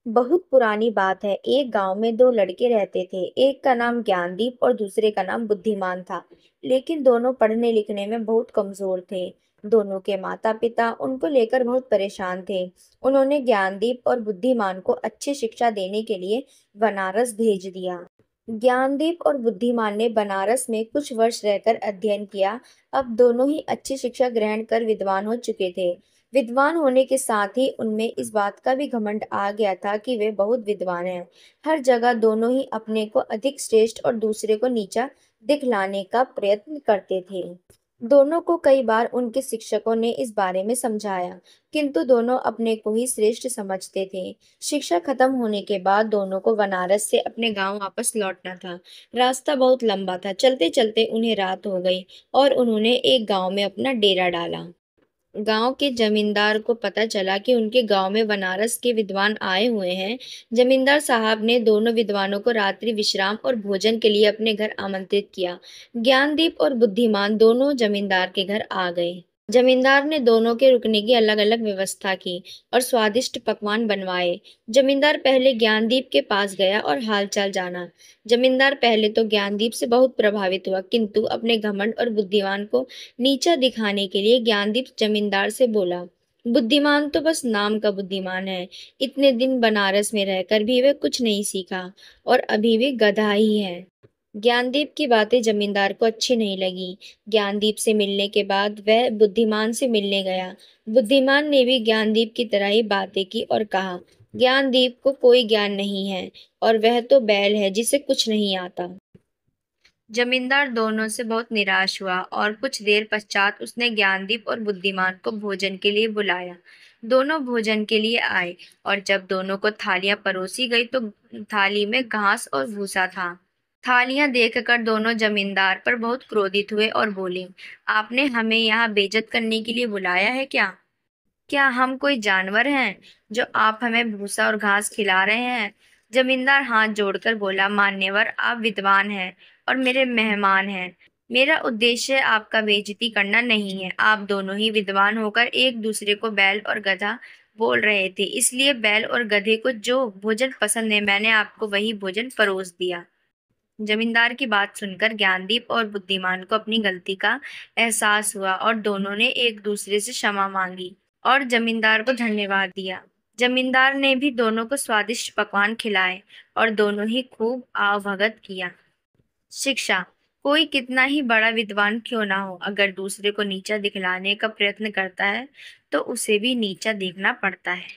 बहुत पुरानी बात है। एक गांव में दो लड़के रहते थे। एक का नाम ज्ञानदीप और दूसरे का नाम बुद्धिमान था। लेकिन दोनों पढ़ने लिखने में बहुत कमजोर थे। दोनों के माता पिता उनको लेकर बहुत परेशान थे। उन्होंने ज्ञानदीप और बुद्धिमान को अच्छी शिक्षा देने के लिए बनारस भेज दिया। ज्ञानदीप और बुद्धिमान ने बनारस में कुछ वर्ष रहकर अध्ययन किया। अब दोनों ही अच्छी शिक्षा ग्रहण कर विद्वान हो चुके थे। विद्वान होने के साथ ही उनमें इस बात का भी घमंड आ गया था कि वे बहुत विद्वान हैं। हर जगह दोनों ही अपने को अधिक श्रेष्ठ और दूसरे को नीचा दिखलाने का प्रयत्न करते थे। दोनों को कई बार उनके शिक्षकों ने इस बारे में समझाया, किंतु दोनों अपने को ही श्रेष्ठ समझते थे। शिक्षा खत्म होने के बाद दोनों को बनारस से अपने गांव वापस लौटना था। रास्ता बहुत लंबा था। चलते चलते उन्हें रात हो गई और उन्होंने एक गांव में अपना डेरा डाला। गांव के जमींदार को पता चला कि उनके गांव में बनारस के विद्वान आए हुए हैं। जमींदार साहब ने दोनों विद्वानों को रात्रि विश्राम और भोजन के लिए अपने घर आमंत्रित किया। ज्ञानदीप और बुद्धिमान दोनों जमींदार के घर आ गए। जमींदार ने दोनों के रुकने की अलग अलग व्यवस्था की और स्वादिष्ट पकवान बनवाए। जमींदार पहले ज्ञानदीप के पास गया और हालचाल जाना। जमींदार पहले तो ज्ञानदीप से बहुत प्रभावित हुआ, किंतु अपने घमंड और बुद्धिमान को नीचा दिखाने के लिए ज्ञानदीप जमींदार से बोला, बुद्धिमान तो बस नाम का बुद्धिमान है। इतने दिन बनारस में रहकर भी वह कुछ नहीं सीखा और अभी भी गधा ही है। ज्ञानदीप की बातें जमींदार को अच्छी नहीं लगी। ज्ञानदीप से मिलने के बाद वह बुद्धिमान से मिलने गया। बुद्धिमान ने भी ज्ञानदीप की तरह ही बातें की और कहा, ज्ञानदीप को कोई ज्ञान नहीं है और वह तो बैल है जिसे कुछ नहीं आता। जमींदार दोनों से बहुत निराश हुआ और कुछ देर पश्चात उसने ज्ञानदीप और बुद्धिमान को भोजन के लिए बुलाया। दोनों भोजन के लिए आए और जब दोनों को थालियां परोसी गई तो थाली में घास और भूसा था। थालियां देखकर दोनों जमींदार पर बहुत क्रोधित हुए और बोले, आपने हमें यहाँ बेइज्जत करने के लिए बुलाया है क्या? क्या हम कोई जानवर हैं जो आप हमें भूसा और घास खिला रहे हैं? जमींदार हाथ जोड़कर बोला, मान्यवर, आप विद्वान हैं और मेरे मेहमान हैं। मेरा उद्देश्य आपका बेइज्जती करना नहीं है। आप दोनों ही विद्वान होकर एक दूसरे को बैल और गधा बोल रहे थे, इसलिए बैल और गधे को जो भोजन पसंद है मैंने आपको वही भोजन परोस दिया। जमींदार की बात सुनकर ज्ञानदीप और बुद्धिमान को अपनी गलती का एहसास हुआ और दोनों ने एक दूसरे से क्षमा मांगी और जमींदार को धन्यवाद दिया। जमींदार ने भी दोनों को स्वादिष्ट पकवान खिलाए और दोनों ही खूब आवभगत किया। शिक्षा। कोई कितना ही बड़ा विद्वान क्यों ना हो, अगर दूसरे को नीचा दिखलाने का प्रयत्न करता है तो उसे भी नीचा देखना पड़ता है।